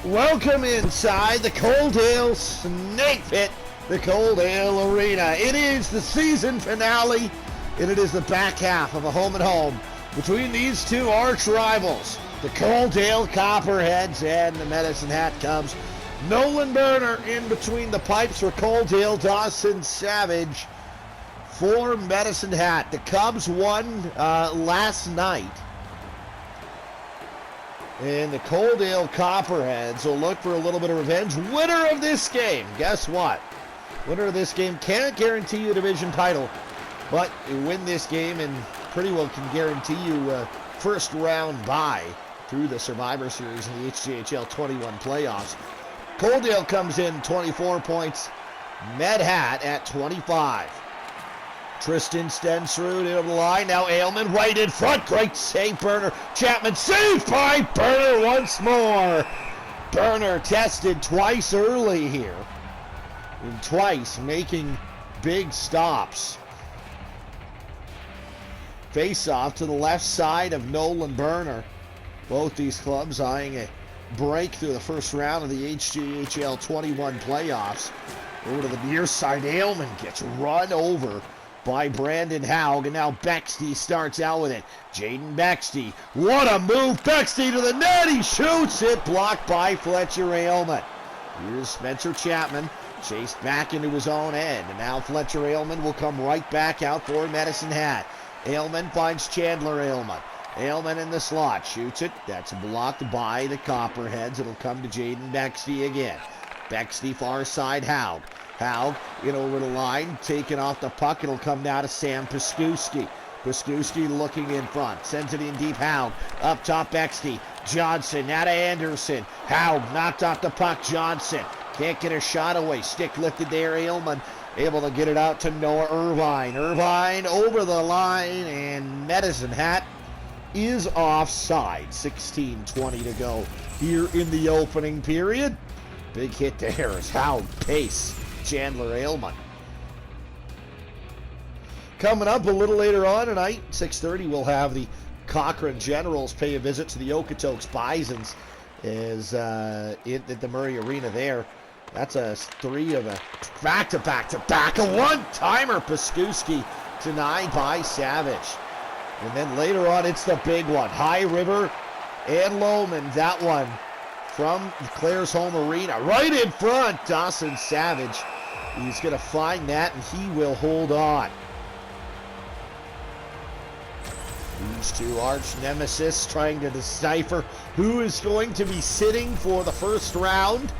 Welcome inside the Coaldale Snake Pit, the Coaldale Arena. It is the season finale, and it is the back half of a home-and-home between these two arch rivals, the Coaldale Copperheads and the Medicine Hat Cubs. Nolan Burner in between the pipes for Coaldale, Dawson Savage for Medicine Hat. The Cubs won last night. And the Coaldale Copperheads will look for a little bit of revenge. Winner of this game, guess what? Winner of this game can't guarantee you a division title, but you win this game and pretty well can guarantee you a first round bye through the Survivor Series in the HJHL21 playoffs. Coaldale comes in 24 points, Med Hat at 25. Tristan Stensrud over the line. Now Ailman right in front. Great save, Burner. Chapman saved by Burner once more. Burner tested twice early here. And twice making big stops. Face off to the left side of Nolan Burner. Both these clubs eyeing a break through the first round of the HJHL21 playoffs. Over to the near side. Ailman gets run over by Brandon Haug, and now Bexty starts out with it. Jaden Bexty, what a move! Bexty to the net, he shoots it, blocked by Fletcher Ailman. Here's Spencer Chapman, chased back into his own end, and now Fletcher Ailman will come right back out for Medicine Hat. Ailman finds Chandler Ailman. Ailman in the slot, shoots it, that's blocked by the Copperheads. It'll come to Jaden Bexty again. Bexty far side, Haug. Haug in over the line, taking off the puck. It'll come now to Sam Piskuski. Piskuski looking in front, sends it in deep. Haug up top, Bexty. Johnson now to Anderson. Haug knocked off the puck. Johnson can't get a shot away. Stick lifted there. Ailman able to get it out to Noah Irvine. Irvine over the line, and Medicine Hat is offside. 16:20 to go here in the opening period. Big hit there as Haug pace Chandler Ailman. Coming up a little later on tonight, 6:30, we'll have the Cochrane Generals pay a visit to the Okotoks Bisons as at the Murray Arena there. That's a three of a back-to-back-to-back. A one-timer. Piskuski denied by Savage. And then later on, it's the big one. High River and Lowman. That one from Claire's home arena. Right in front, Dawson Savage. He's going to find that, and he will hold on. These two arch nemesis trying to decipher who is going to be sitting for the first round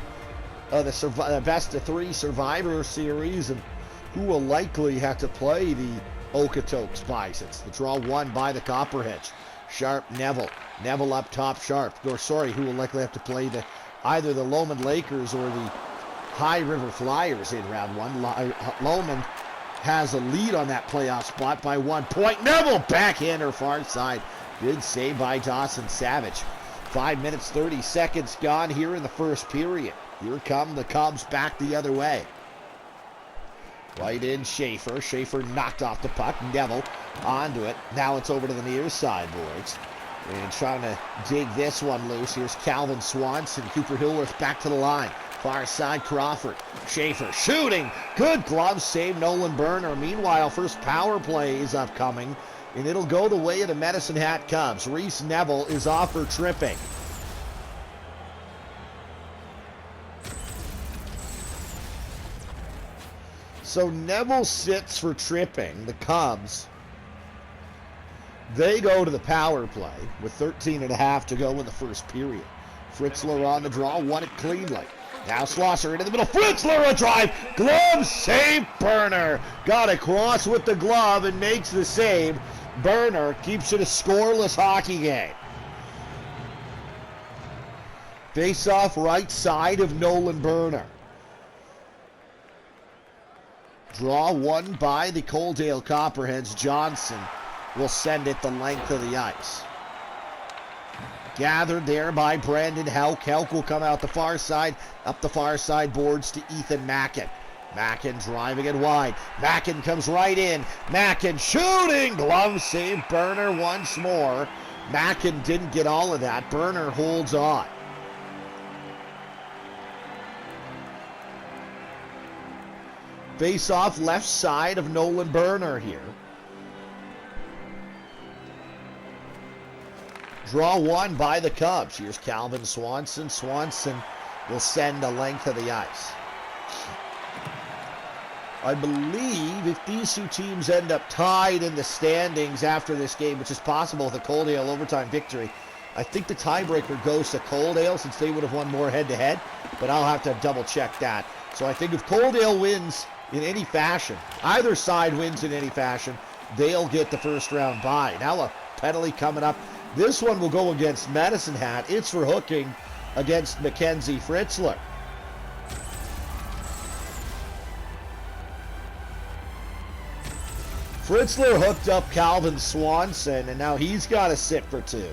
of the best of three Survivor Series, and who will likely have to play the Okotoks Bisons. The draw won by the Copperheads. Sharp, Neville. Neville up top, Sharp. Who will likely have to play either the Lowman Lakers or the High River Flyers in round one. Lowman has a lead on that playoff spot by 1 point. Neville backhander far side. Good save by Dawson Savage. 5 minutes, 30 seconds gone here in the first period. Here come the Cubs back the other way. Right in Schaefer. Schaefer knocked off the puck. Neville onto it. Now it's over to the near side, boys. And trying to dig this one loose. Here's Calvin Swanson. Cooper Hillworth back to the line. Far side, Crawford. Schaefer shooting. Good glove save, Nolan Burner. Meanwhile, first power play is upcoming, and it'll go the way of the Medicine Hat Cubs. Reese Neville is off for tripping. So Neville sits for tripping. The Cubs, they go to the power play with 13.5 to go in the first period. Fritzler on the draw, won it cleanly. Now Schlosser into the middle. Fritzler a drive. Glove save. Burner got across with the glove and makes the save. Burner keeps it a scoreless hockey game. Face off right side of Nolan Burner. Draw won by the Coaldale Copperheads. Johnson will send it the length of the ice. Gathered there by Brandon Haug. Haug will come out the far side, up the far side boards to Ethan Mackin. Mackin driving it wide. Mackin comes right in. Mackin shooting. Glove save. Burner once more. Mackin didn't get all of that. Burner holds on. Face off left side of Nolan Burner here. Draw one by the Cubs. Here's Calvin Swanson. Swanson will send the length of the ice. I believe if these two teams end up tied in the standings after this game, which is possible with a Coaldale overtime victory, I think the tiebreaker goes to Coaldale since they would have won more head-to-head, but I'll have to double check that. So I think if Coaldale wins in any fashion, either side wins in any fashion, they'll get the first round bye. Now a penalty coming up. This one will go against Medicine Hat. It's for hooking against Mackenzie Fritzler. Fritzler hooked up Calvin Swanson, and now he's got to sit for two.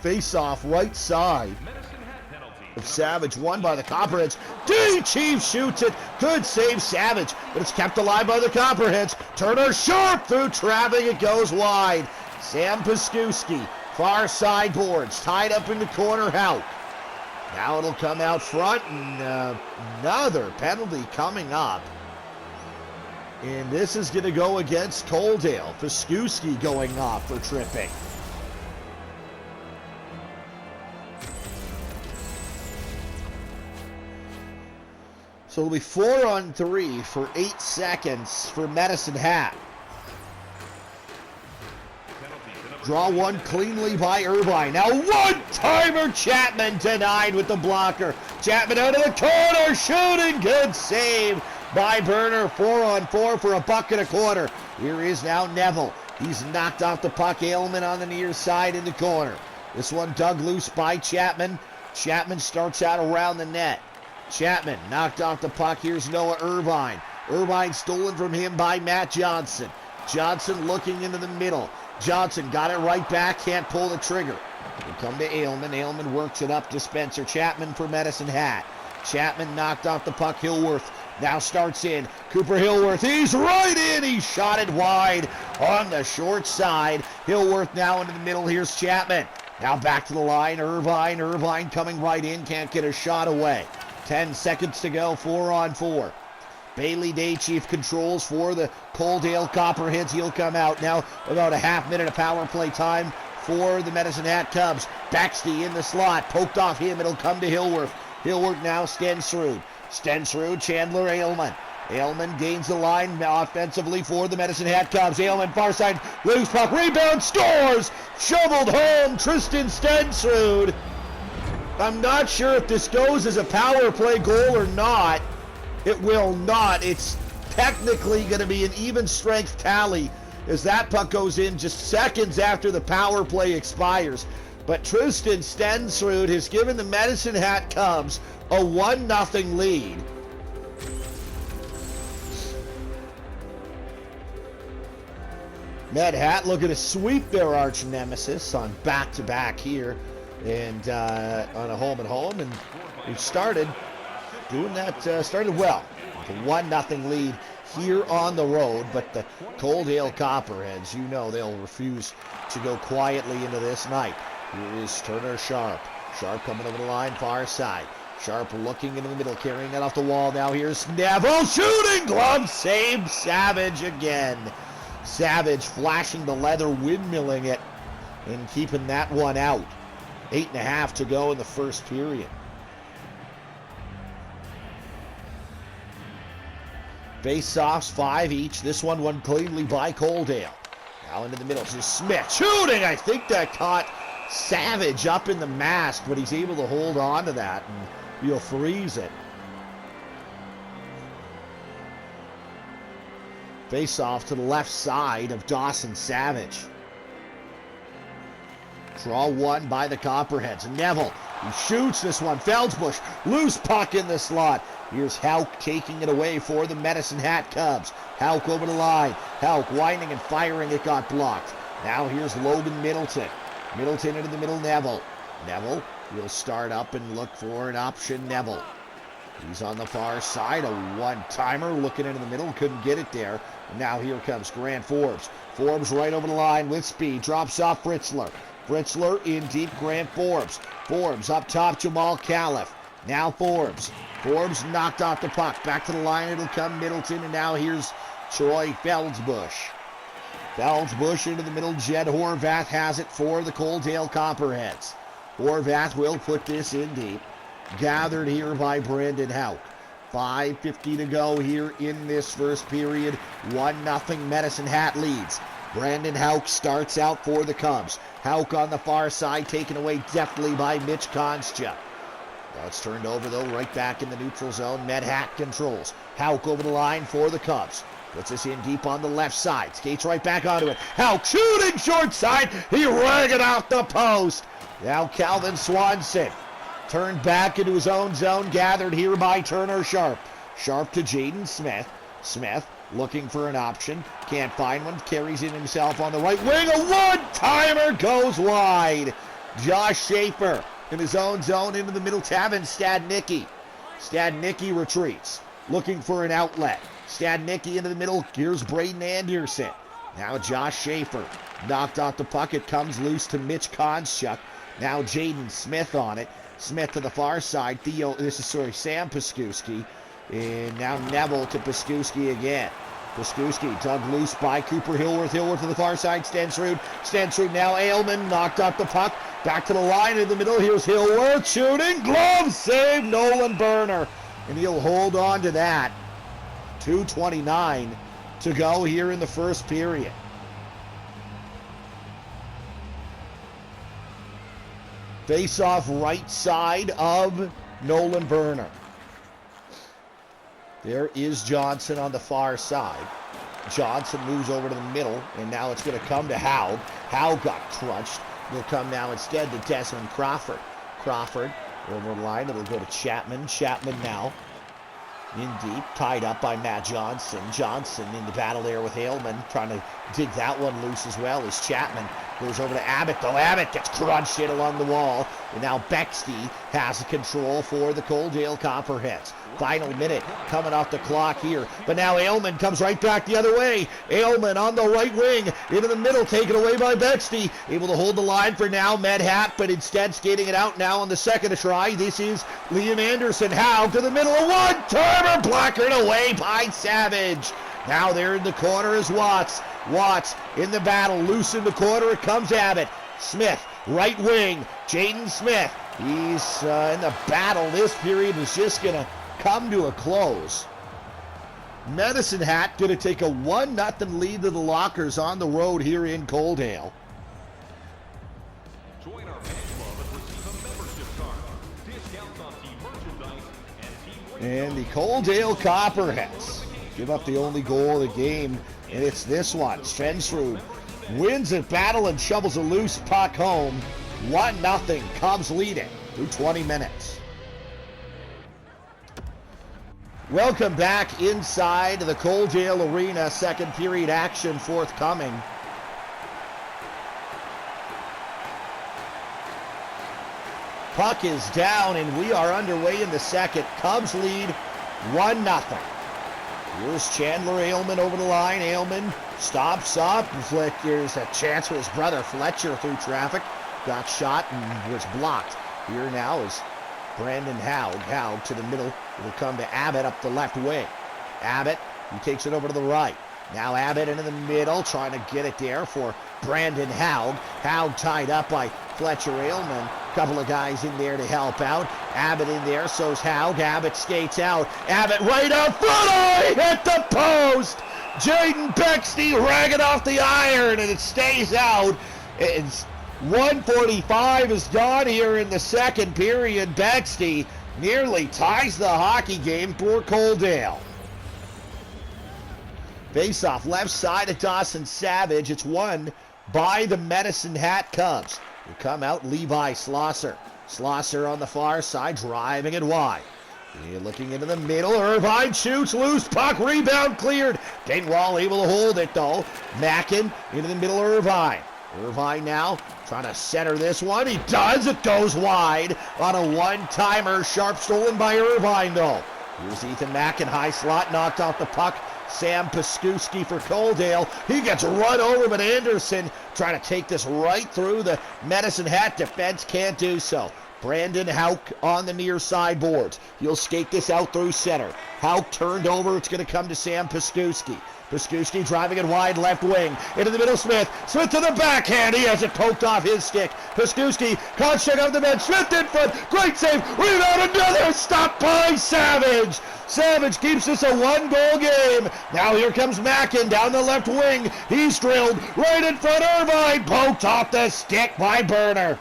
Face-off right side of Savage, won by the Copperheads. D. Chief shoots it. Good save, Savage, but it's kept alive by the Copperheads. Turner Sharp through traffic. It goes wide. Sam Piskuski, far side boards, tied up in the corner. Houck. Now it'll come out front, and another penalty coming up. And this is going to go against Coaldale. Piskuski going off for tripping. So it'll be 4-on-3 for 8 seconds for Medicine Hat. Draw one cleanly by Irvine. Now one-timer, Chapman denied with the blocker. Chapman out of the corner, shooting, good save by Burner. 4-on-4 for $1.25. Here is now Neville. He's knocked off the puck. Aylman on the near side in the corner. This one dug loose by Chapman. Chapman starts out around the net. Chapman knocked off the puck. Here's Noah Irvine. Irvine stolen from him by Matt Johnson. Johnson looking into the middle. Johnson got it right back, can't pull the trigger. We'll come to Aylman. Aylman works it up to Spencer Chapman for Medicine Hat. Chapman knocked off the puck. Hillworth now starts in. Cooper Hillworth, he's right in. He shot it wide on the short side. Hillworth now into the middle. Here's Chapman. Now back to the line. Irvine. Irvine coming right in. Can't get a shot away. 10 seconds to go. 4-on-4. Bailey Daychief controls for the Coaldale Copperheads. He'll come out now. About a half minute of power play time for the Medicine Hat Cubs. Baxty in the slot. Poked off him. It'll come to Hillworth. Hillworth now Stensrud. Stensrud, Chandler Aylman. Aylman gains the line offensively for the Medicine Hat Cubs. Aylman far side. Loose puck. Rebound. Scores. Shoveled home. Tristan Stensrud. I'm not sure if this goes as a power play goal or not. It will not. It's technically going to be an even strength tally as that puck goes in just seconds after the power play expires. But Tristan Stensrud has given the Medicine Hat Cubs a 1-0 lead. Med Hat looking to sweep their arch nemesis on back-to-back here and on a home-and-home. And we've started doing that, started well. The 1-0 lead here on the road, but the Coaldale Copperheads, you know they'll refuse to go quietly into this night. Here is Turner Sharp. Sharp coming over the line, far side. Sharp looking into the middle, carrying that off the wall. Now here's Neville shooting, glove save, Savage again. Savage flashing the leather, windmilling it, and keeping that one out. 8.5 to go in the first period. Face-offs, 5 each. This one won cleanly by Coaldale. Now into the middle to Smith. Shooting! I think that caught Savage up in the mask, but he's able to hold on to that, and he'll freeze it. Face-off to the left side of Dawson Savage. Draw one by the Copperheads. Neville, he shoots this one. Feldsbush, loose puck in the slot. Here's Houck taking it away for the Medicine Hat Cubs. Houck over the line. Houck winding and firing. It got blocked. Now here's Logan Middleton. Middleton into the middle. Neville. Neville will start up and look for an option. Neville. He's on the far side. A one-timer looking into the middle. Couldn't get it there. And now here comes Grant Forbes. Forbes right over the line with speed. Drops off Fritzler. Fritzler in deep, Grant Forbes. Forbes up top, Jamal Califf. Now Forbes. Forbes knocked off the puck. Back to the line, it'll come Middleton, and now here's Troy Feldsbush. Feldsbush into the middle, Jed Horvath has it for the Coaldale Copperheads. Horvath will put this in deep. Gathered here by Brandon Houck. 5:50 to go here in this first period. 1-0 Medicine Hat leads. Brandon Houck starts out for the Cubs. Houck on the far side, taken away deftly by Mitch Konschuk. Now it's turned over, though, right back in the neutral zone. Med Hat controls. Houck over the line for the Cubs. Puts this in deep on the left side. Skates right back onto it. Houck shooting short side. He rang it off the post. Now Calvin Swanson. Turned back into his own zone. Gathered here by Turner Sharp. Sharp to Jaden Smith. Smith looking for an option. Can't find one. Carries it himself on the right wing. A one-timer goes wide. Josh Schaefer in his own zone into the middle. Tavin Stadnicki. Stadnicki retreats. Looking for an outlet. Stadnicki into the middle. Here's Braden Anderson. Now Josh Schaefer. Knocked off the puck. It comes loose to Mitch Konschuk. Now Jaden Smith on it. Smith to the far side. Sam Piskuski. And now Neville to Piskuski again. Piskuski dug loose by Cooper Hillworth. Hillworth to the far side. Stensrud. Stensrud now Ailman. Knocked off the puck. Back to the line in the middle. Here's Hillworth shooting. Glove save. Nolan Burner. And he'll hold on to that. 2:29 to go here in the first period. Face-off right side of Nolan Burner. There is Johnson on the far side. Johnson moves over to the middle, and now it's going to come to Howe. Howe got crunched. It'll come now instead to Desmond Crawford. Crawford over the line. It'll go to Chapman. Chapman now in deep, tied up by Matt Johnson. Johnson in the battle there with Ailman, trying to dig that one loose as well as Chapman. Goes over to Abbott, though. Abbott gets crunched in along the wall. And now Bexty has the control for the Coaldale Copperheads. Final minute coming off the clock here. But now Ailman comes right back the other way. Ailman on the right wing, into the middle, taken away by Bexty. Able to hold the line for now, Med Hat, but instead skating it out now on the second try. This is Liam Anderson. Howe to the middle, a one-timer, blockered away by Savage. Now there in the corner is Watts. Watts in the battle, loose in the corner, it comes Abbott. Smith, right wing, Jaden Smith. He's in the battle. This period is just going to come to a close. Medicine Hat going to take a 1-0 lead to the Lockers on the road here in Coaldale. Join our fan club and receive a membership card. Discounts on team merchandise and team... And the Coaldale Copperheads give up the only goal of the game, and it's this one. Stensrud wins a battle and shovels a loose puck home. 1-0, Cubs leading through 20 minutes. Welcome back inside the Coaldale Arena. Second period action forthcoming. Puck is down, and we are underway in the second. Cubs lead 1-0. Here's Chandler Ailman over the line. Ailman stops up. There's a chance for his brother Fletcher through traffic. Got shot and was blocked. Here now is Brandon Howe. Howe to the middle. It'll come to Abbott up the left wing. Abbott, he takes it over to the right. Now Abbott into the middle, trying to get it there for Brandon Howe. Howe tied up by Fletcher Ailman. Couple of guys in there to help out. Abbott in there, so's Howe. Abbott skates out. Abbott right up front. Oh, he hit the post. Jaden Bexty rang it off the iron, and it stays out. It's 1:45 is gone here in the second period. Bexty nearly ties the hockey game for Coaldale. Face-off left side of Dawson Savage. It's won by the Medicine Hat Cubs. Will come out Levi Slosser. Slosser on the far side, driving it wide. You're looking into the middle. Irvine shoots, loose puck, rebound cleared. Dingwall able to hold it though. Mackin into the middle, Irvine. Irvine now trying to center this one. He does. It goes wide on a one-timer. Sharp stolen by Irvine though. Here's Ethan Mackin, high slot, knocked off the puck. Sam Paskuski for Coaldale. He gets run over, but Anderson trying to take this right through the Medicine Hat defense. Can't do so. Brandon Hauk on the near side boards. He'll skate this out through center. Hauk turned over. It's going to come to Sam Paskuski. Paskuski driving it wide left wing. Into the middle, Smith. Smith to the backhand. He has it poked off his stick. Paskuski, Konchak on the bench. Smith in front. Great save. Rebound, another stop by Savage. Savage keeps this a one-goal game. Now here comes Mackin down the left wing. He's drilled right in front. Irvine poked off the stick by Burner.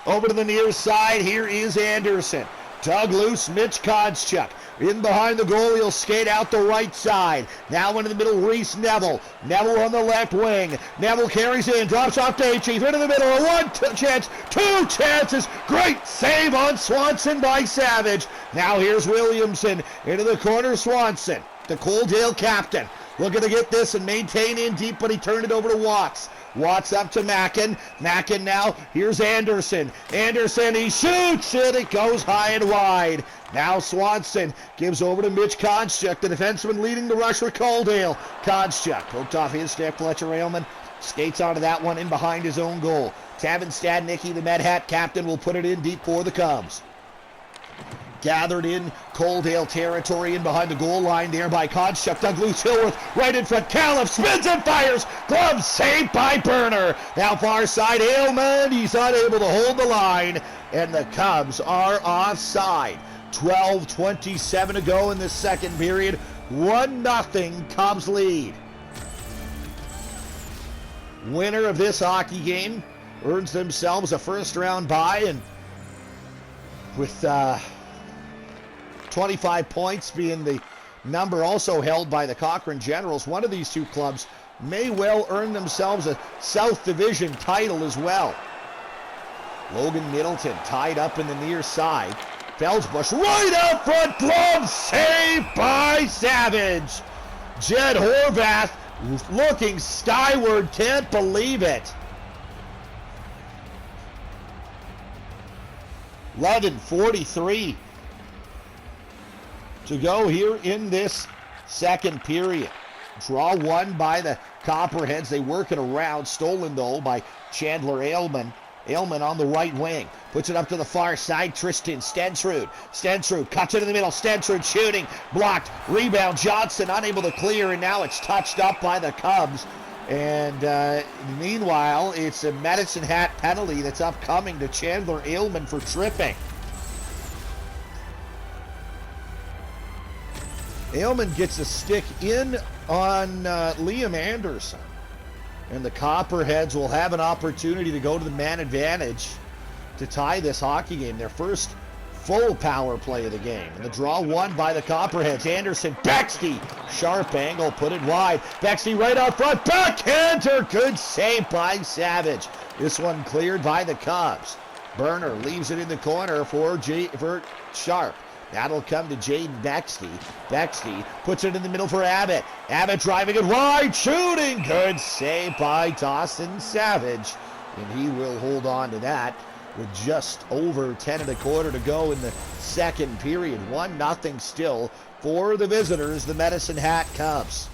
Over to the near side, here is Anderson. Dug loose, Mitch Konchak. In behind the goal, he'll skate out the right side. Now into the middle, Reese Neville. Neville on the left wing. Neville carries in, drops off to H. Into the middle, chance, two chances. Great save on Swanson by Savage. Now here's Williamson into the corner, Swanson, the Coaldale captain. Looking to get this and maintain in deep, but he turned it over to Watts. Watts up to Mackin. Mackin now. Here's Anderson. Anderson, he shoots it. It goes high and wide. Now Swanson gives over to Mitch Konchak, the defenseman leading the rush for Coaldale. Konchak poked off his stick. Fletcher Aylman skates onto that one in behind his own goal. Tavin Stadnicki, the Med Hat captain, will put it in deep for the Cubs. Gathered in Coaldale territory in behind the goal line there by Konchak. Douglas Hillworth right in front. Califf spins and fires. Glove saved by Burner. Now far side, Aylman. He's unable to hold the line. And the Cubs are offside. 12:27 to go in the second period. 1-0 Cubs lead. Winner of this hockey game earns themselves a first round bye, and with 25 points being the number also held by the Cochrane Generals, one of these two clubs may well earn themselves a South Division title as well. Logan Middleton tied up in the near side. Felsbush right out front, glove saved by Savage. Jed Horvath looking skyward, can't believe it. 11:43 to go here in this second period. Draw one by the Copperheads. They work it around. Stolen though by Chandler Aylman. Aylman on the right wing. Puts it up to the far side. Tristan Stensrud. Stensrud cuts it in the middle. Stensrud shooting. Blocked. Rebound. Johnson unable to clear, and now it's touched up by the Cubs. And meanwhile, it's a Medicine Hat penalty that's upcoming to Chandler Aylman for tripping. Aylman gets a stick in on Liam Anderson. And the Copperheads will have an opportunity to go to the man advantage to tie this hockey game. Their first full power play of the game. And the draw won by the Copperheads. Anderson, Bexty, sharp angle, put it wide. Bexty right out front, backhander, good save by Savage. This one cleared by the Cubs. Burner leaves it in the corner for Sharp. That'll come to Jaden Bexty. Bexty puts it in the middle for Abbott. Abbott driving it wide, shooting. Good save by Dawson Savage. And he will hold on to that with just over 10 1/4 to go in the second period. 1-0 still for the visitors, the Medicine Hat Cubs.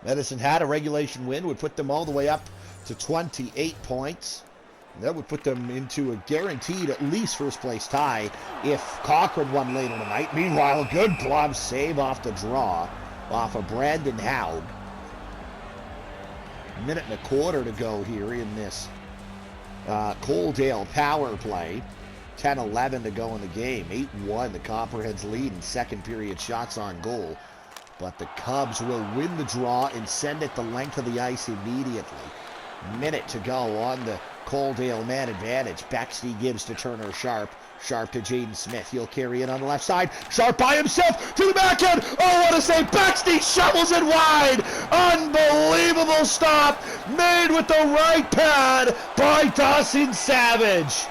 Medicine Hat, a regulation win, would put them all the way up to 28 points. That would put them into a guaranteed at least first place tie if Cochrane won later tonight. Meanwhile, good glove save off the draw off of Brandon Haug. 1.25 to go here in this Coaldale power play. 10-11 to go in the game. 8-1 the Copperheads lead in second period shots on goal. But the Cubs will win the draw and send it the length of the ice immediately. Minute to go on the Coaldale man advantage. Bexty gives to Turner Sharp. Sharp to Jaden Smith. He'll carry it on the left side. Sharp by himself to the backhand. Oh, what a save. Bexty shovels it wide. Unbelievable stop made with the right pad by Dawson Savage.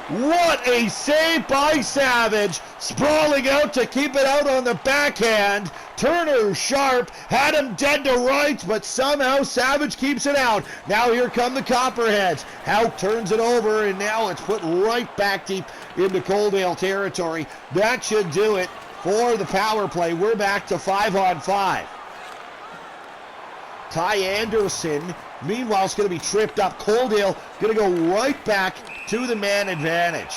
What a save by Savage. Sprawling out to keep it out on the backhand. Turner Sharp had him dead to rights, but somehow Savage keeps it out. Now here come the Copperheads. Hauk turns it over, and now it's put right back deep into Coaldale territory. That should do it for the power play. We're back to 5-on-5. Ty Anderson, meanwhile, is going to be tripped up. Coaldale going to go right back to the man advantage.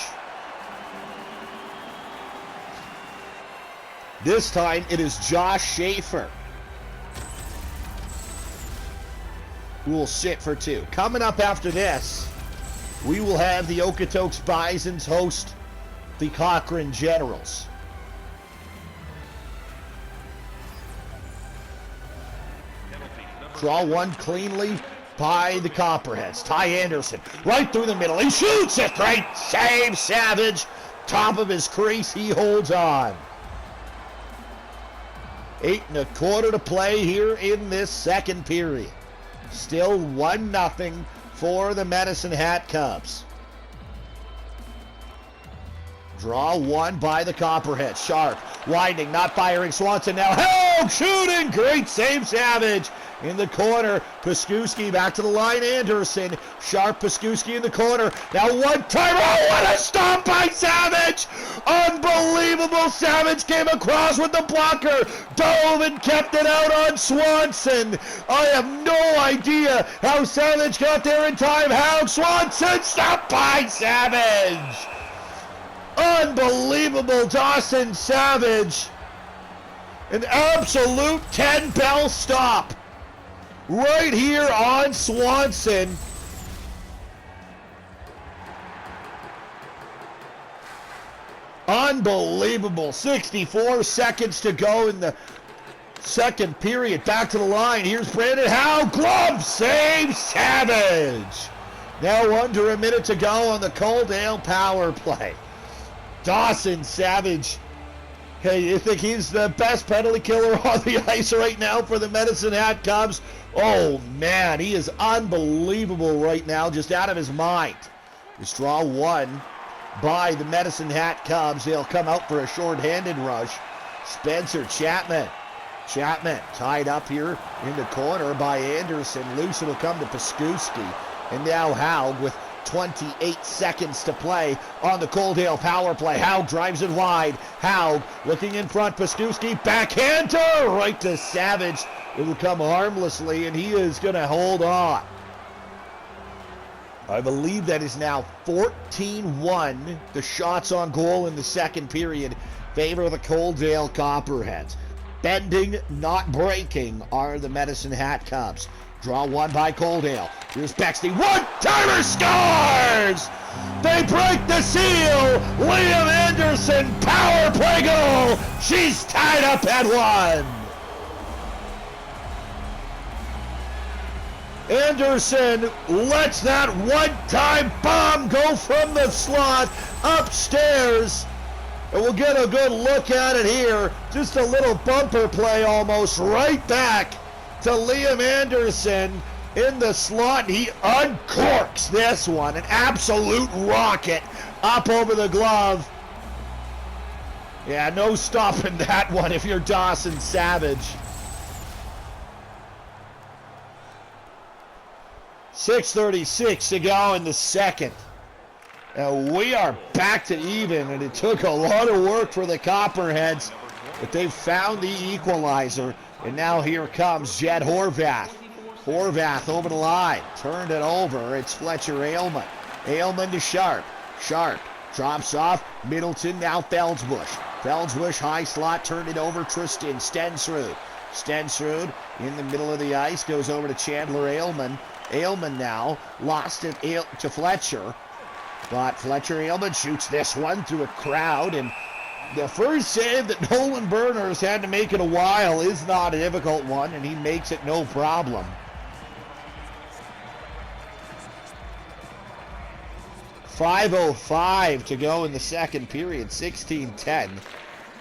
This time it is Josh Schaefer who will sit for two. Coming up after this, we will have the Okotoks Bisons host the Cochrane Generals. Draw one cleanly by the Copperheads. Ty Anderson right through the middle. He shoots it. Great save, Savage. Top of his crease. He holds on. 8 1/4 to play here in this second period. Still 1-0 for the Medicine Hat Cubs. Draw one by the Copperheads. Sharp, winding, not firing. Swanson now. Help! Shooting! Great save, Savage. In the corner, Paskuski back to the line. Anderson, Sharp, Paskuski in the corner. Now one time. Oh, what a stop by Savage! Unbelievable. Savage came across with the blocker, dove and kept it out on Swanson. I have no idea how Savage got there in time. How Swanson stopped by Savage. Unbelievable. Dawson Savage. An absolute 10-bell stop. Right here on Swanson. Unbelievable. 64 seconds to go in the second period. Back to the line. Here's Brandon Howe. Glove save, Savage. Now under a minute to go on the Coaldale power play. Dawson Savage. Hey, you think he's the best penalty killer on the ice right now for the Medicine Hat Cubs? Oh, man, he is unbelievable right now, just out of his mind. Just draw one by the Medicine Hat Cubs. They'll come out for a short-handed rush. Spencer Chapman. Chapman tied up here in the corner by Anderson. Loose, it'll come to Paskuski. And now Haug with 28 seconds to play on the Coaldale power play. Haug drives it wide. Haug looking in front. Paskuski backhander right to Savage. It will come harmlessly, and he is going to hold on. I believe that is now 14-1. The shots on goal in the second period favor the Coaldale Copperheads. Bending, not breaking, are the Medicine Hat Cubs. Draw one by Coaldale. Here's Bexley. One-timer scores! They break the seal! Liam Anderson, power play goal! She's tied up at one! Anderson lets that one-time bomb go from the slot upstairs. And we'll get a good look at it here. Just a little bumper play almost right back to Liam Anderson in the slot. He uncorks this one. An absolute rocket up over the glove. Yeah, no stopping that one if you're Dawson Savage. 6:36 to go in the second. We are back to even, and it took a lot of work for the Copperheads, but they've found the equalizer. And now here comes Jed Horvath. Horvath over the line. Turned it over. It's Fletcher Aylman. Aylman to Sharp. Sharp drops off. Middleton, now Feldsbush. Feldsbush, high slot, turned it over. Tristan Stensrud. Stensrud in the middle of the ice. Goes over to Chandler Aylman. Aylman now lost it to Fletcher. But Fletcher Aylman shoots this one through a crowd, and the first save that Nolan Berner has had to make in a while is not a difficult one, and he makes it no problem. .505 to go in the second period, 16-10.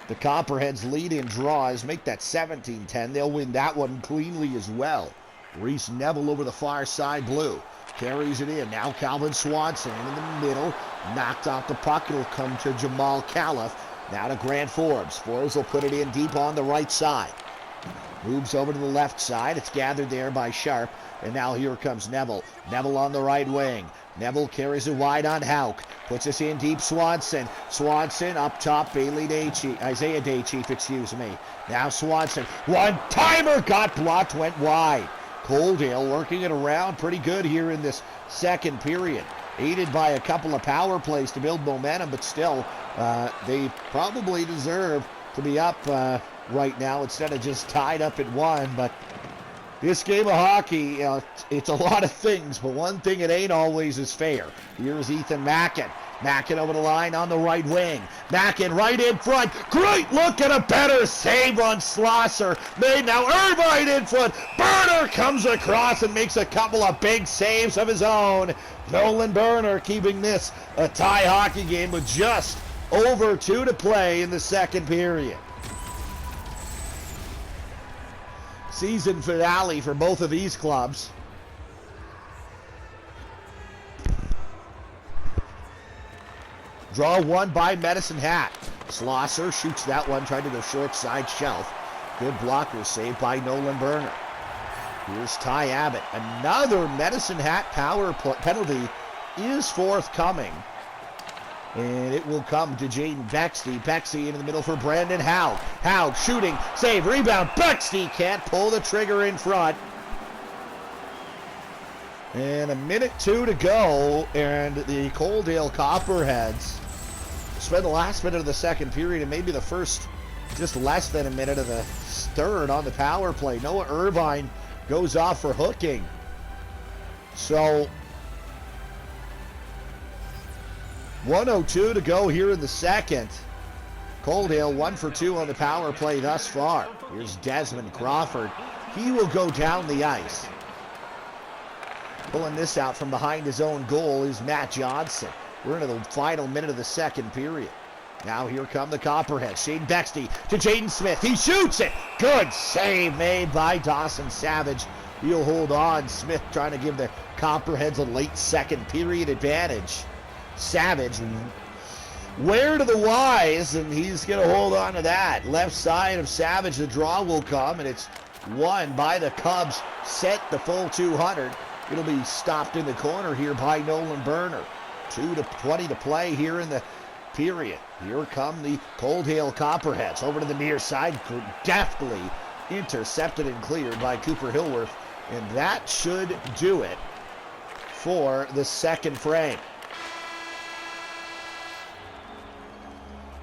The Copperheads lead in draws, make that 17-10. They'll win that one cleanly as well. Reese Neville over the far side, blue. Carries it in. Now Calvin Swanson in the middle. Knocked off the puck. It'll come to Jamal Califf. Now to Grant Forbes. Forbes will put it in deep on the right side. Moves over to the left side. It's gathered there by Sharp. And now here comes Neville. Neville on the right wing. Neville carries it wide on Hauk. Puts us in deep, Swanson. Swanson up top, Isaiah Daychief, excuse me. Now Swanson. One-timer got blocked, went wide. Coaldale working it around pretty good here in this second period. Aided by a couple of power plays to build momentum, but still, they probably deserve to be up right now instead of just tied up at 1. But this game of hockey, it's a lot of things, but one thing it ain't always is fair. Here's Ethan Mackin. Mackin over the line on the right wing. Mackin right in front. Great look at a better save on Schlosser. Made now Irvine in front. Burner comes across and makes a couple of big saves of his own. Nolan Burner keeping this a tie hockey game with just over 2 to play in the second period. Season finale for both of these clubs. Draw one by Medicine Hat. Schlosser shoots that one, trying to go short side shelf. Good blocker save by Nolan Burner. Here's Ty Abbott. Another Medicine Hat power penalty is forthcoming. And it will come to Jaden Bexley. Bexley into the middle for Brandon Hauk. Hauk shooting, save, rebound. Bexley can't pull the trigger in front. And 1:02 to go, and the Coaldale Copperheads spend the last minute of the second period and maybe the first just less than a minute of the third on the power play. Noah Irvine goes off for hooking. So 1:02 to go here in the second. Coaldale 1 for 2 on the power play thus far. Here's Desmond Crawford. He will go down the ice. Pulling this out from behind his own goal is Matt Johnson. We're into the final minute of the second period. Now here come the Copperheads. Shane Bexley to Jaden Smith. He shoots it. Good save made by Dawson Savage. He'll hold on. Smith trying to give the Copperheads a late second period advantage. Savage, where to the wise, and he's going to hold on to that. Left side of Savage, the draw will come, and it's won by the Cubs. Set the full 200. It'll be stopped in the corner here by Nolan Burner. 2:20 to play here in the period. Here come the Coaldale Copperheads over to the near side, deftly intercepted and cleared by Cooper Hillworth, and that should do it for the second frame.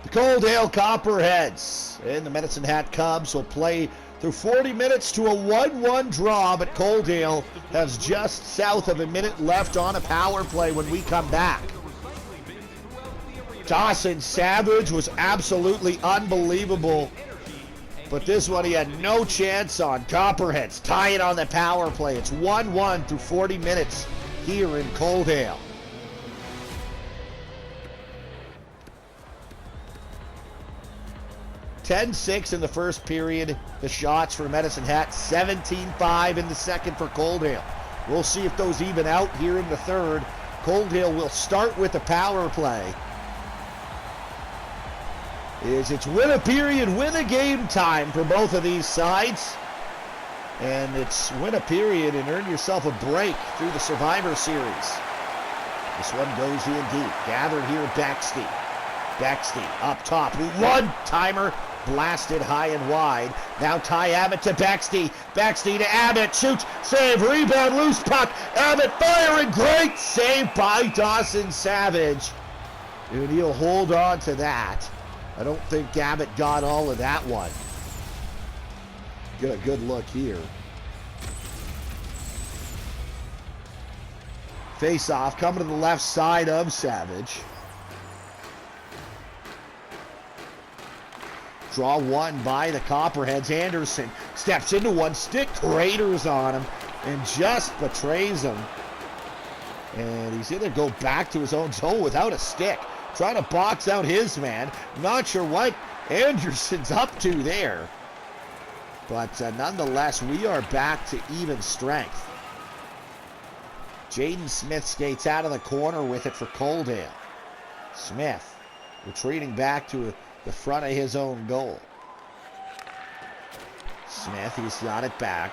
The Coaldale Copperheads and the Medicine Hat Cubs will play through 40 minutes to a 1-1 draw, but Coaldale has just south of a minute left on a power play when we come back. Dawson Savage was absolutely unbelievable, but this one he had no chance on. Copperheads tie it on the power play. It's 1-1 through 40 minutes here in Coaldale. 10-6 in the first period. The shots for Medicine Hat, 17-5 in the second for Coaldale. We'll see if those even out here in the third. Coaldale will start with the power play. It's win a period, win a game time for both of these sides. And it's win a period and earn yourself a break through the Survivor Series. This one goes in deep. Gathered here, Bexley. Bexley up top. One-timer. Blasted high and wide. Now Ty Abbott to Bexley. Bexley to Abbott. Shoots. Save. Rebound. Loose puck. Abbott firing. Great save by Dawson Savage. And he'll hold on to that. I don't think Abbott got all of that one. Get a good look here. Face off. Coming to the left side of Savage. Draw one by the Copperheads. Anderson steps into one, stick craters on him, and just betrays him. And he's going to go back to his own zone without a stick, trying to box out his man. Not sure what Anderson's up to there. But nonetheless, we are back to even strength. Jaden Smith skates out of the corner with it for Coaldale. Smith retreating back to the front of his own goal. Smith, he's got it back.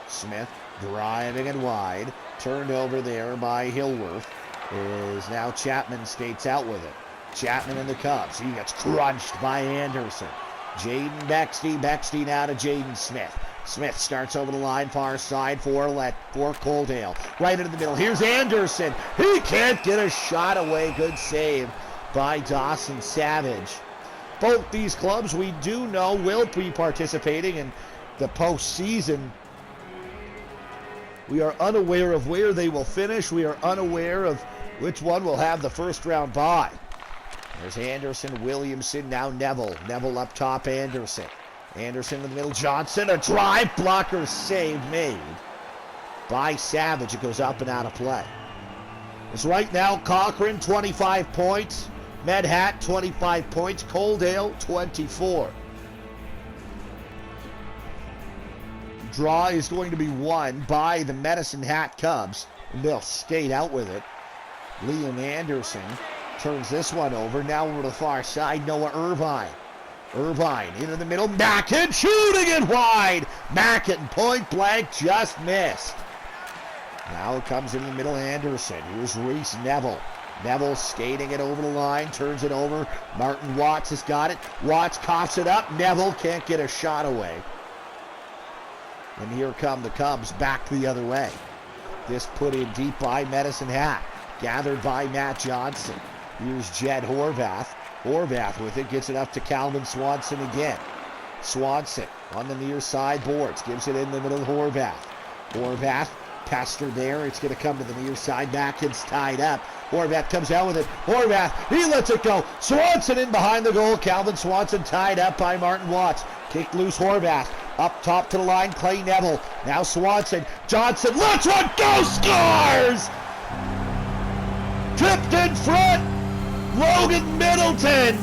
Smith driving it wide. Turned over there by Hillworth. is now Chapman skates out with it. Chapman and the Cubs. He gets crunched by Anderson. Jaden Bexty. Bexty now to Jaden Smith. Smith starts over the line, far side for Coaldale. Right into the middle. Here's Anderson. He can't get a shot away. Good save by Dawson Savage. Both these clubs we do know will be participating in the postseason. We are unaware of where they will finish. We are unaware of which one will have the first round bye. There's Anderson, Williamson, now Neville. Neville up top, Anderson. Anderson in the middle, Johnson, a drive, blocker save made by Savage. It goes up and out of play. It's right now Cochrane, 25 points. Medhat, 25 points. Coaldale, 24. Draw is going to be won by the Medicine Hat Cubs. And they'll skate out with it. Liam Anderson turns this one over. Now over to the far side, Noah Irvine. Irvine into the middle. Macken shooting it wide. Macken point blank just missed. Now it comes in the middle. Anderson. Here's Reese Neville. Neville skating it over the line. Turns it over. Martin Watts has got it. Watts coughs it up. Neville can't get a shot away. And here come the Cubs back the other way. This put in deep by Medicine Hat. Gathered by Matt Johnson. Here's Jed Horvath. Horvath with it, gets it up to Calvin Swanson again. Swanson on the near side boards, gives it in the middle of Horvath. Horvath, pester there, it's going to come to the near side, Mackin's tied up. Horvath comes out with it. Horvath, he lets it go. Swanson in behind the goal. Calvin Swanson tied up by Martin Watts. Kick loose Horvath. Up top to the line, Clay Neville. Now Swanson. Johnson lets one go, scores! Tipped in front. Logan Middleton,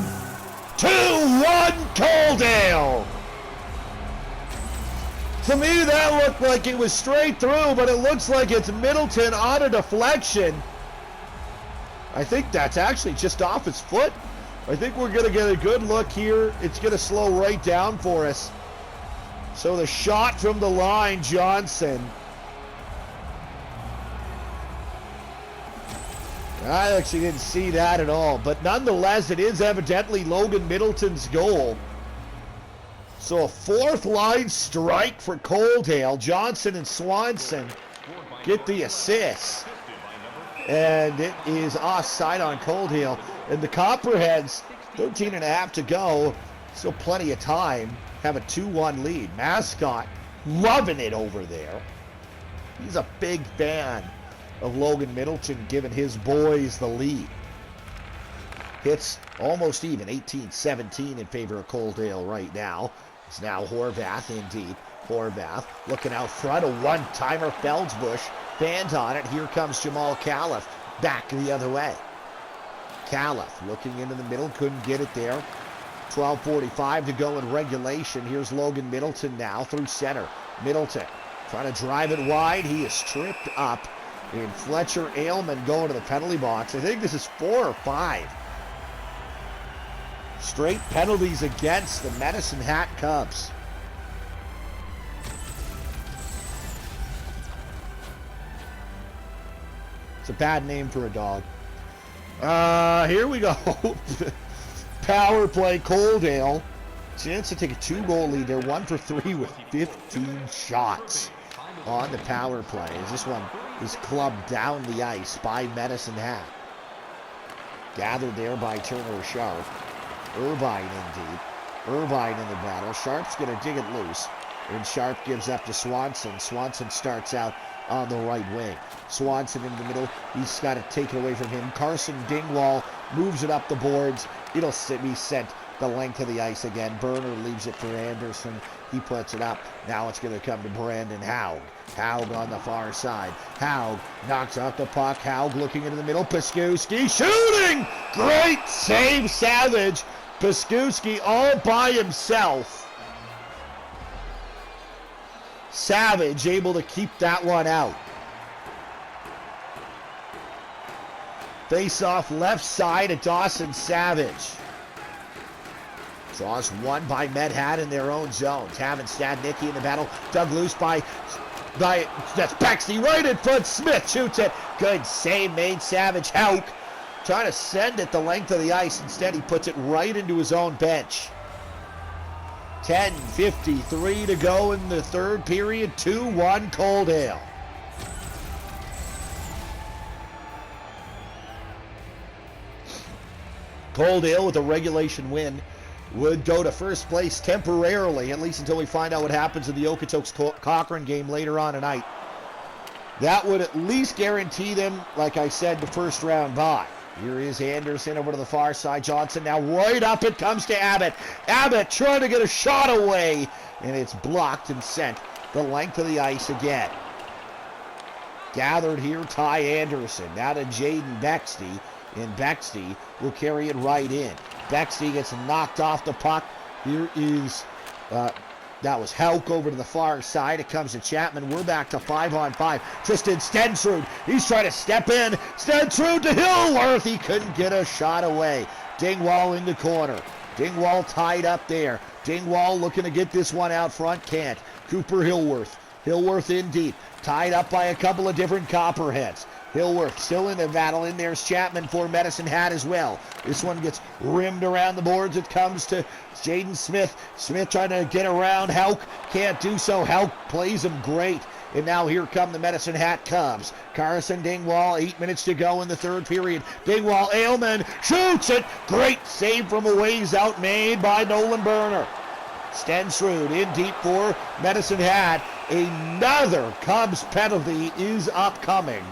2-1 Coaldale. To me, that looked like it was straight through, but it looks like it's Middleton on a deflection. I think that's actually just off his foot. I think we're going to get a good look here. It's going to slow right down for us. So the shot from the line, Johnson. I actually didn't see that at all, but nonetheless, it is evidently Logan Middleton's goal. So a fourth line strike for Coaldale. Johnson and Swanson get the assist. And it is offside on Coaldale. And the Copperheads, 13 and a half to go. Still plenty of time. Have a 2-1 lead. Mascot loving it over there. He's a big fan of Logan Middleton giving his boys the lead. Hits almost even, 18-17 in favor of Coaldale right now. It's now Horvath in deep. Horvath looking out front, a one-timer. Feldsbush band on it. Here comes Jamal Califf back the other way. Califf looking into the middle, couldn't get it there. 12:45 to go in regulation. Here's Logan Middleton now through center. Middleton trying to drive it wide. He is tripped up. And Fletcher Ailman going to the penalty box. I think this is 4 or 5 straight penalties against the Medicine Hat Cubs. It's a bad name for a dog. Here we go. Power play, Coaldale. Chance to take a 2-goal lead. They're 1 for 3 with 15 shots on the power play. As this one is clubbed down the ice by Medicine Hat. Gathered there by Turner Sharp. Irvine in deep. Irvine in the battle. Sharp's going to dig it loose. And Sharp gives up to Swanson. Swanson starts out on the right wing. Swanson in the middle. He's got to take it away from him. Carson Dingwall moves it up the boards. It'll be sent the length of the ice again. Burner leaves it for Anderson. He puts it up. Now it's going to come to Brandon Haug. Haug on the far side. Haug knocks out the puck. Haug looking into the middle. Piskuski shooting! Great save, Savage. Piskuski all by himself. Savage able to keep that one out. Face off left side at Dawson Savage. Draws one by Medhat in their own zone. Tavin Stadnicki in the battle. Dug loose by That's Bexley right in front. Smith shoots it. Good save made. Savage. Hauk trying to send it the length of the ice. Instead, he puts it right into his own bench. 10:53 to go in the third period. 2-1 Coaldale. Coaldale with a regulation win would go to first place temporarily, at least until we find out what happens in the Okotoks-Cochrane game later on tonight. That would at least guarantee them, like I said, the first round bye. Here is Anderson over to the far side. Johnson now right up. It comes to Abbott. Abbott trying to get a shot away, and it's blocked and sent the length of the ice again. Gathered here, Ty Anderson. Now to Jaden Bexley, and Bexley will carry it right in. Bexley gets knocked off the puck. Here is, that was Hauk over to the far side. It comes to Chapman. We're back to 5-on-5. Tristan Stensrud, he's trying to step in. Stensrud to Hillworth. He couldn't get a shot away. Dingwall in the corner. Dingwall tied up there. Dingwall looking to get this one out front. Can't. Cooper Hillworth. Hillworth in deep. Tied up by a couple of different Copperheads. Hillworth still in the battle. In there's Chapman for Medicine Hat as well. This one gets rimmed around the boards. It comes to Jaden Smith. Smith trying to get around Hauk. Can't do so. Hauk plays him great. And now here come the Medicine Hat Cubs. Carson Dingwall, 8 minutes to go in the third period. Dingwall, Ailman shoots it. Great save from a ways out made by Nolan Berner. Stensrud in deep for Medicine Hat. Another Cubs penalty is upcoming.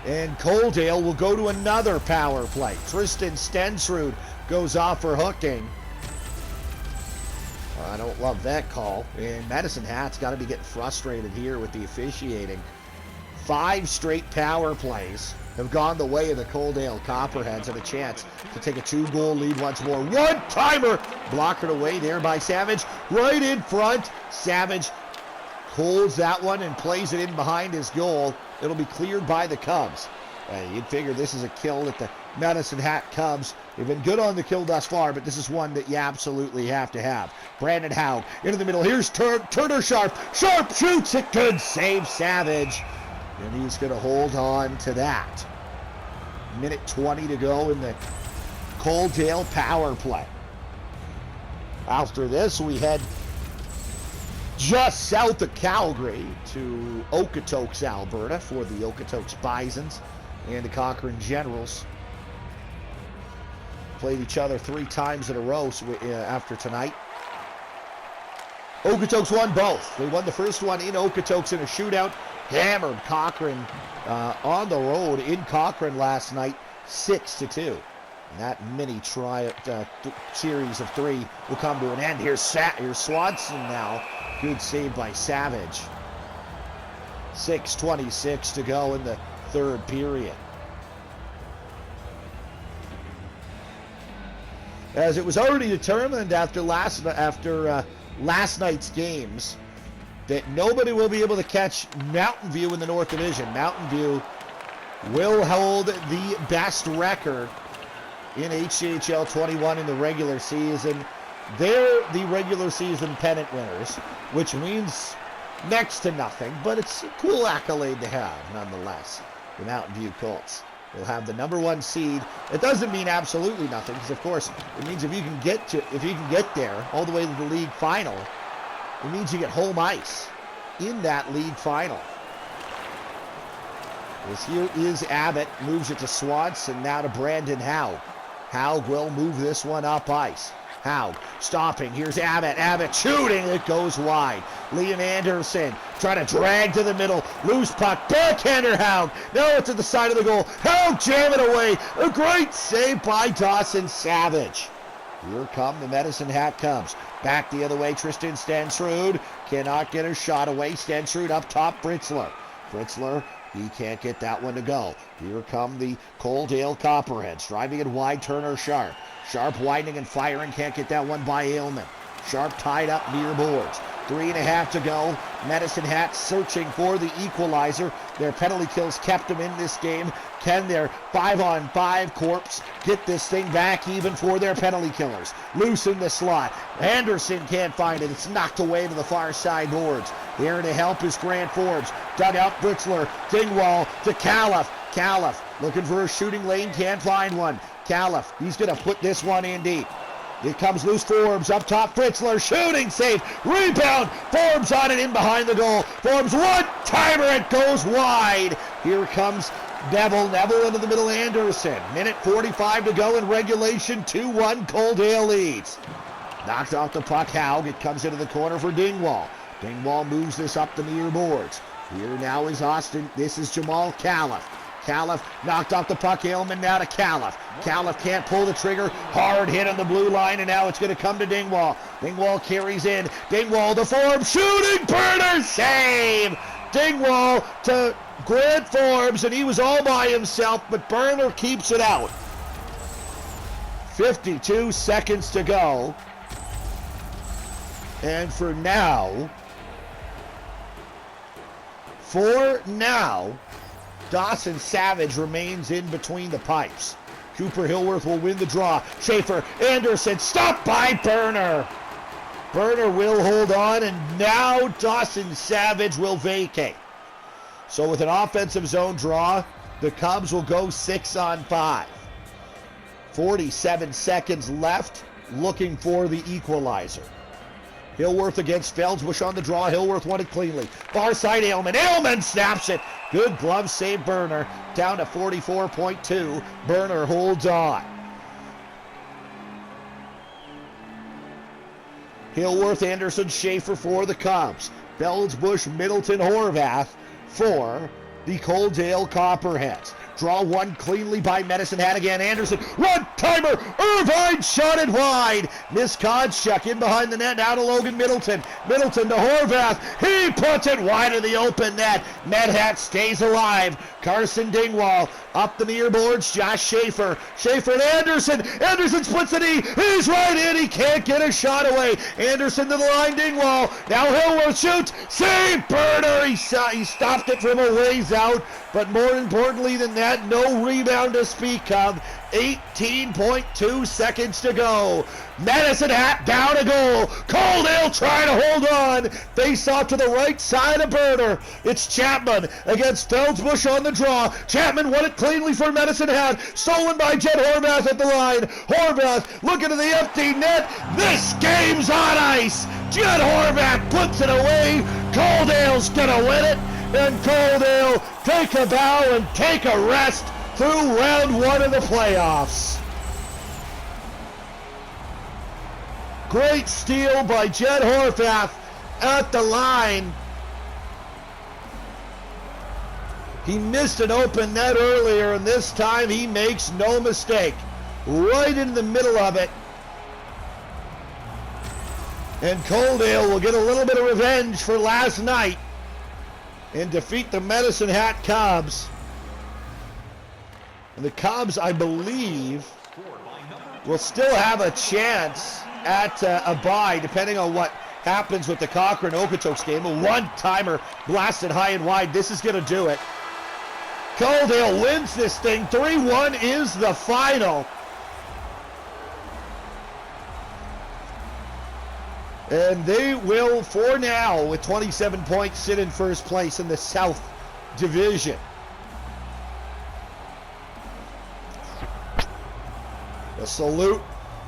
And Coaldale will go to another power play. Tristan Stensrud goes off for hooking. I don't love that call. And Medicine Hat's got to be getting frustrated here with the officiating. 5 straight power plays have gone the way of the Coaldale Copperheads, and a chance to take a 2-goal lead once more. One-timer! Blocked away there by Savage. Right in front. Savage holds that one and plays it in behind his goal. It'll be cleared by the Cubs. You'd figure this is a kill that the Medicine Hat Cubs have been good on the kill thus far, but this is one that you absolutely have to have. Brandon Howe into the middle. Here's Turner Sharp. Sharp shoots it. Good save, Savage. And he's going to hold on to that. Minute 20 to go in the Coaldale power play. After this, we head just south of Calgary to Okotoks, Alberta for the Okotoks Bisons and the Cochrane Generals. Played each other 3 times in a row after tonight. Okotoks won both. They won the first one in Okotoks in a shootout. Hammered Cochrane on the road in Cochrane last night, 6-2. And that mini series of 3 will come to an end. Here's Swanson now. Good save by Savage. 6:26 to go in the third period. As it was already determined after last night's games that nobody will be able to catch Mountain View in the North Division. Mountain View will hold the best record in HJHL21 in the regular season. They're the regular season pennant winners, which means next to nothing, but it's a cool accolade to have nonetheless. The Mountain View Colts will have the number 1 seed. It doesn't mean absolutely nothing, because of course it means if you can get there all the way to the league final, it means you get home ice in that league final. As here is Abbott, moves it to Swanson, now to Brandon Howe. Howe will move this one up ice. Howe stopping. Here's Abbott. Abbott shooting. It goes wide. Liam Anderson trying to drag to the middle. Loose puck. Backhander Howe. Now it's at the side of the goal. Howe jam it away. A great save by Dawson Savage. Here come the Medicine Hat Cubs. Back the other way. Tristan Stensrud cannot get a shot away. Stensrud up top. Fritzler. He can't get that one to go. Here come the Coaldale Copperheads. Driving it wide. Turner Sharp. Sharp widening and firing. Can't get that one by Ailman. Sharp tied up near boards. 3.5 to go. Medicine Hat searching for the equalizer. Their penalty kills kept them in this game. Can their 5-on-5 corps get this thing back even for their penalty killers? Loose in the slot. Anderson can't find it. It's knocked away to the far side boards. There to help is Grant Forbes. Dug out Britzler. Dingwall to Califf. Califf looking for a shooting lane. Can't find one. Califf, he's going to put this one in deep. It comes loose. Forbes up top. Fritzler shooting save. Rebound. Forbes on it in behind the goal. Forbes one-timer. It goes wide. Here comes Neville. Neville into the middle. Anderson. Minute 45 to go in regulation. 2-1. Coaldale leads. Knocked off the puck. Haug. It comes into the corner for Dingwall. Dingwall moves this up the near boards. Here now is Austin. This is Jamal Califf. Califf knocked off the puck. Aylman now to Califf. Califf can't pull the trigger. Hard hit on the blue line, and now it's going to come to Dingwall. Dingwall carries in. Dingwall to Forbes. Shooting. Burner save. Dingwall to Grant Forbes, and he was all by himself, but Burner keeps it out. 52 seconds to go. And for now, Dawson Savage remains in between the pipes. Cooper Hillworth will win the draw. Schaefer, Anderson, stopped by Burner. Burner will hold on, and now Dawson Savage will vacate. So with an offensive zone draw, the Cubs will go 6-on-5. 47 seconds left, looking for the equalizer. Hillworth against Feldsbush on the draw. Hillworth won it cleanly. Far side Aylman. Aylman snaps it. Good glove save Burner. Down to 44.2. Burner holds on. Hillworth, Anderson, Schaefer for the Cubs. Feldsbush, Middleton, Horvath for the Coaldale Copperheads. Draw one cleanly by Medicine Hat again. Anderson, one-timer. Irvine shot it wide. Miss Kodchuk in behind the net. Now to Logan Middleton. Middleton to Horvath. He puts it wide of the open net. Medhat stays alive. Carson Dingwall up the near boards. Josh Schaefer. Schaefer and Anderson. Anderson splits the knee. He's right in. He can't get a shot away. Anderson to the line. Dingwall. Now Hillworth shoots. Save Burner. He stopped it from a ways out. But more importantly than that, no rebound to speak of. 18.2 seconds to go. Medicine Hat down a goal. Coaldale trying to hold on. Face off to the right side of Burner. It's Chapman against Feldsbush on the draw. Chapman won it cleanly for Medicine Hat. Stolen by Jed Horvath at the line. Horvath looking to the empty net. This game's on ice. Jed Horvath puts it away. Coaldale's gonna win it. And Coaldale take a bow and take a rest through round one of the playoffs. Great steal by Jed Horvath at the line. He missed an open net earlier, and this time he makes no mistake. Right in the middle of it. And Coaldale will get a little bit of revenge for last night and defeat the Medicine Hat Cubs. And the Cubs, I believe, will still have a chance at a bye, depending on what happens with the Cochrane-Okotoks game. A one-timer blasted high and wide. This is going to do it. Coaldale wins this thing. 3-1 is the final. And they will, for now, with 27 points, sit in first place in the South Division. A salute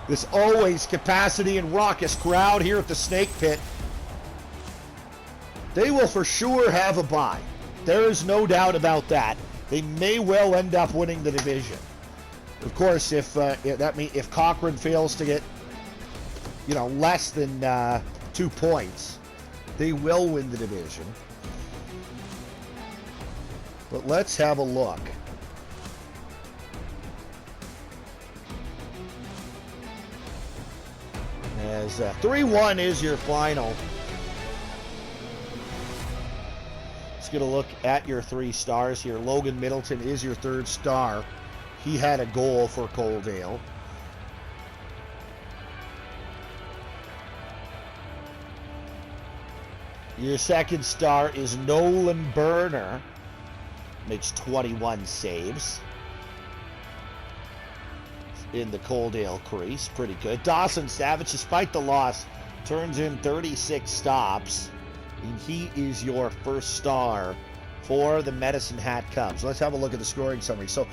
this always capacity and raucous crowd here at the Snake Pit. They will for sure have a bye. There is no doubt about that. They may well end up winning the division. Of course, if Cochrane fails to get less than 2 points, they will win the division. But let's have a look. As 3-1 is your final. Let's get a look at your 3 stars here. Logan Middleton is your 3rd star. He had a goal for Coaldale. Your second star is Nolan Burner. Makes 21 saves in the Coaldale crease. Pretty good. Dawson Savage, despite the loss, turns in 36 stops. And he is your first star for the Medicine Hat Cubs. Let's have a look at the scoring summary. So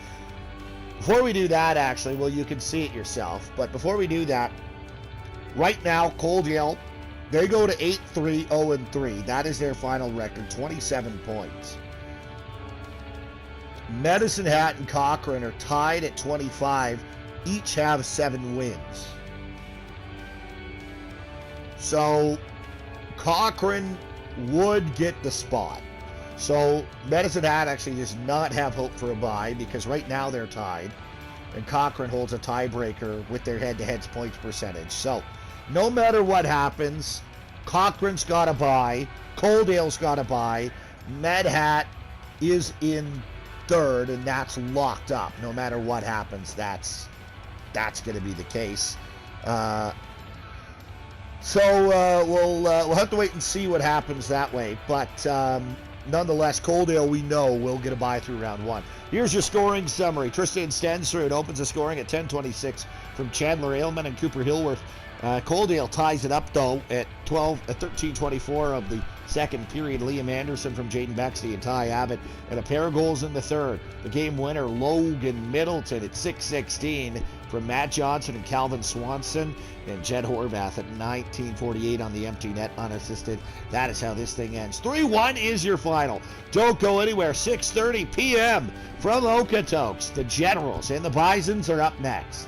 before we do that, actually, well, you can see it yourself. But before we do that, right now, Coaldale, they go to 8-3, 0-3. That is their final record, 27 points. Medicine Hat and Cochrane are tied at 25. Each have 7 wins. So Cochrane would get the spot. So Medicine Hat actually does not have hope for a bye because right now they're tied. And Cochrane holds a tiebreaker with their head-to-head points percentage. So no matter what happens, Cochrane's got a bye. Coaldale's got a bye. Med Hat is in third, and that's locked up. No matter what happens, that's going to be the case. So we'll have to wait and see what happens that way. But nonetheless, Coaldale, we know, will get a bye through round 1. Here's your scoring summary. Tristan Stensrud opens the scoring at 10:26 from Chandler Ailman and Cooper Hillworth. Coaldale ties it up, though, at 13:24 of the second period. Liam Anderson from Jaden Bexley and Ty Abbott, and a pair of goals in the third. The game winner, Logan Middleton, at 6:16 from Matt Johnson and Calvin Swanson, and Jed Horvath at 19:48 on the empty net, unassisted. That is how this thing ends. 3-1 is your final. Don't go anywhere. 6:30 p.m. from Okotoks. The Generals and the Bisons are up next.